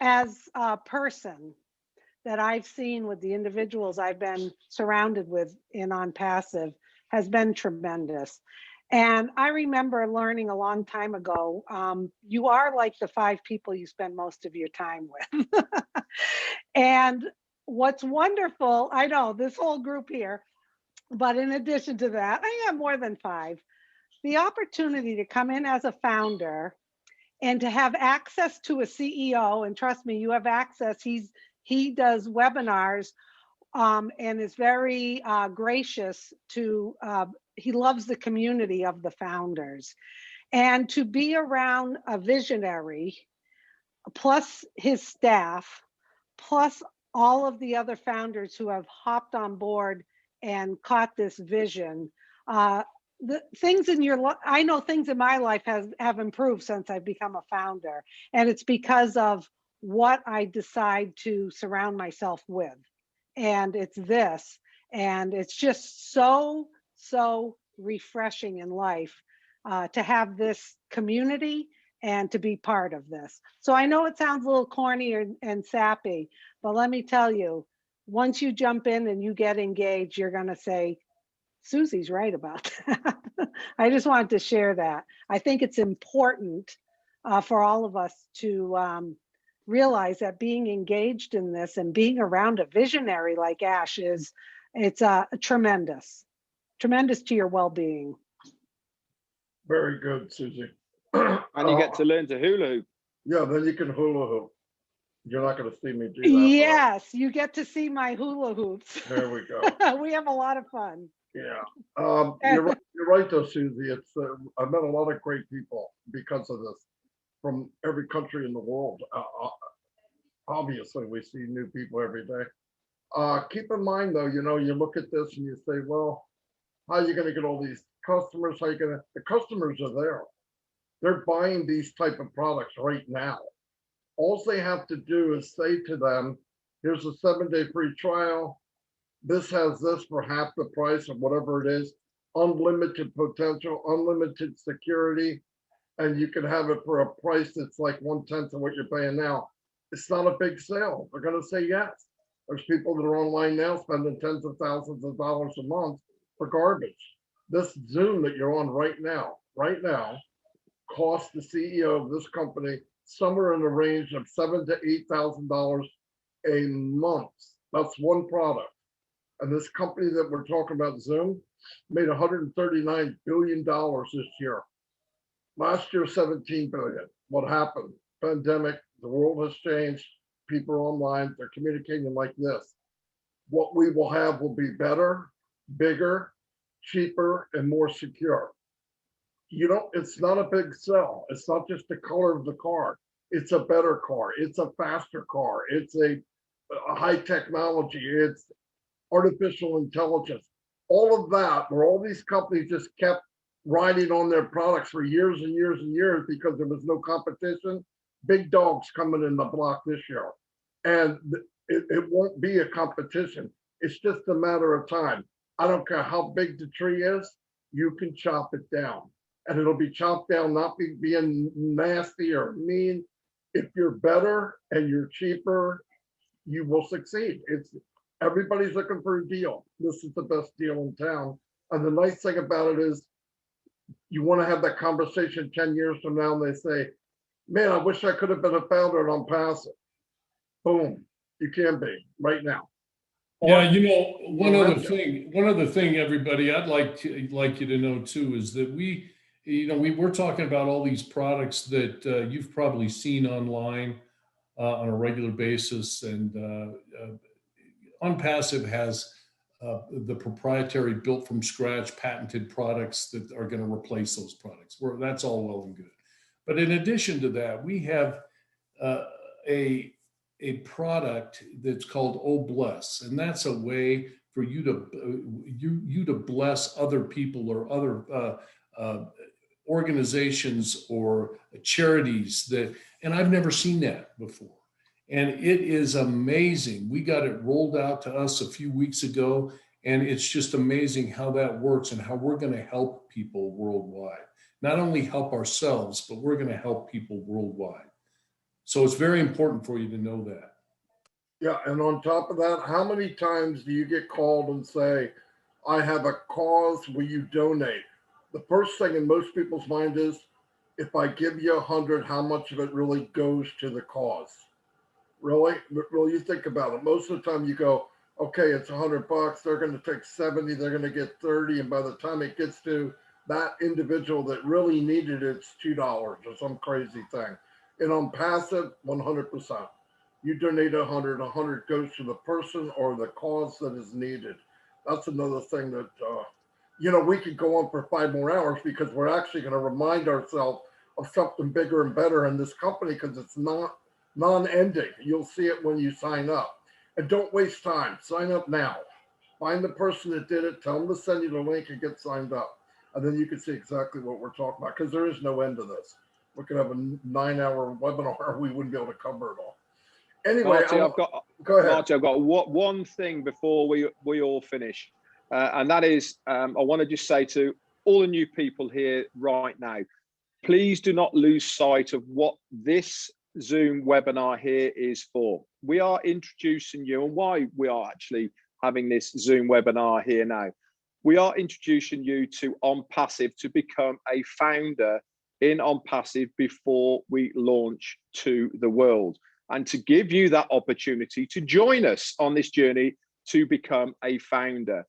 as a person that I've seen with the individuals I've been surrounded with in ONPASSIVE has been tremendous. And I remember learning a long time ago, you are like the 5 people you spend most of your time with. And what's wonderful, I know this whole group here, but in addition to that, I have more than 5. The opportunity to come in as a founder and to have access to a CEO, and trust me, you have access. He does webinars and is very gracious to, he loves the community of the founders. And to be around a visionary, plus his staff, plus all of the other founders who have hopped on board and caught this vision. The things in your life, I know things in my life have improved since I've become a founder. And it's because of what I decide to surround myself with. And it's this, and it's just so refreshing in life to have this community and to be part of this. So I know it sounds a little corny and sappy, but let me tell you, once you jump in and you get engaged, you're going to say, Susie's right about that. I just wanted to share that. I think it's important for all of us to realize that being engaged in this and being around a visionary like Ash it's tremendous to your well-being. Very good, Susie. And you get to learn to hula hoop. Yeah, then you can hula hoop. You're not going to see me do that. Yes, you get to see my hula hoops. There we go. We have a lot of fun. Yeah. You're right though, Susie. It's I've met a lot of great people because of this from every country in the world. Obviously, we see new people every day. Keep in mind though, you know, you look at this and you say, well, how are you going to get all these customers? How are you going to? The customers are there. They're buying these type of products right now. All they have to do is say to them, here's a 7-day free trial. This has this for half the price of whatever it is, unlimited potential, unlimited security, and you can have it for a price that's like 1/10 of what you're paying now. It's not a big sale. They're going to say yes. There's people that are online now spending tens of thousands of dollars a month for garbage. This Zoom that you're on right now, costs the CEO of this company somewhere in the range of $7,000 to $8,000 a month. That's one product. And this company that we're talking about, Zoom, made $139 billion this year. Last year, 17 billion. What happened? Pandemic, the world has changed. People are online, they're communicating like this. What we will have will be better, bigger, cheaper, and more secure. You know, it's not a big sell. It's not just the color of the car. It's a better car. It's a faster car. It's a high technology. It's artificial intelligence. All of that, where all these companies just kept riding on their products for years and years and years because there was no competition. Big dogs coming in the block this year. And it won't be a competition. It's just a matter of time. I don't care how big the tree is, you can chop it down. And it'll be chopped down, not being nasty or mean. If you're better and you're cheaper, you will succeed. Everybody's looking for a deal. This is the best deal in town. And the nice thing about it is you want to have that conversation 10 years from now and they say, man, I wish I could have been a founder at ONPASSIVE. Boom, you can be right now. Yeah, you know, one other thing, everybody, I'd like you to know too, is that we're talking about all these products that you've probably seen online on a regular basis, and ONPASSIVE has the proprietary, built from scratch, patented products that are going to replace those products. That's all well and good, but in addition to that, we have a product that's called Oh Bless, and that's a way for you to bless other people or other organizations or charities and I've never seen that before. And it is amazing. We got it rolled out to us a few weeks ago, and it's just amazing how that works and how we're going to help people worldwide. Not only help ourselves, but we're going to help people worldwide. So it's very important for you to know that. Yeah, and on top of that, how many times do you get called and say, I have a cause, will you donate? The first thing in most people's mind is, if I give you 100, how much of it really goes to the cause? Really? Really, you think about it. Most of the time you go, okay, it's $100, they're going to take 70, they're going to get 30. And by the time it gets to that individual that really needed it, it's $2 or some crazy thing. And on passive, 100%. You donate 100, 100 goes to the person or the cause that is needed. That's another thing that, you know, we could go on for 5 more hours because we're actually going to remind ourselves of something bigger and better in this company because it's not non-ending. You'll see it when you sign up. And don't waste time. Sign up now. Find the person that did it. Tell them to send you the link and get signed up. And then you can see exactly what we're talking about because there is no end to this. We could have a 9-hour webinar. We wouldn't be able to cover it all. Anyway, Marty, go ahead. Marty, I've got one thing before we all finish. And that is, I want to just say to all the new people here right now, please do not lose sight of what this Zoom webinar here is for. We are introducing you and why we are actually having this Zoom webinar here now. We are introducing you to Onpassive to become a founder in Onpassive before we launch to the world, and to give you that opportunity to join us on this journey to become a founder.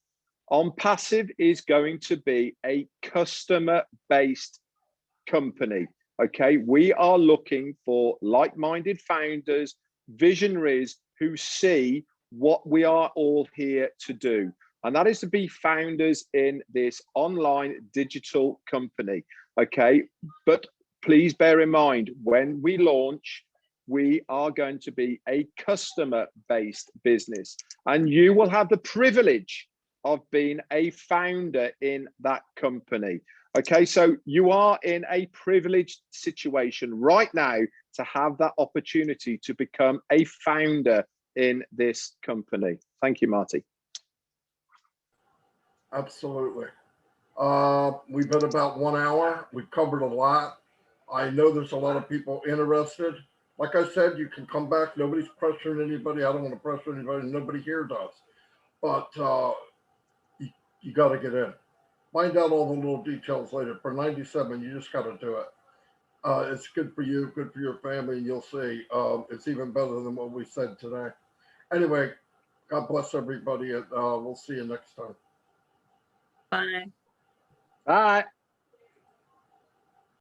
Onpassive is going to be a customer-based company. Okay, we are looking for like-minded founders, visionaries who see what we are all here to do. And that is to be founders in this online digital company. Okay, but please bear in mind, when we launch, we are going to be a customer-based business, and you will have the privilege of being a founder in that company. Okay, so you are in a privileged situation right now to have that opportunity to become a founder in this company. Thank you, Marty. Absolutely. We've been about 1 hour. We've covered a lot. I know there's a lot of people interested. Like I said, you can come back. Nobody's pressuring anybody. I don't want to pressure anybody. Nobody here does. But you got to get in. Find out all the little details later. For 97, you just got to do it. It's good for you, good for your family. You'll see. It's even better than what we said today. Anyway, God bless everybody. And we'll see you next time. Bye. Bye.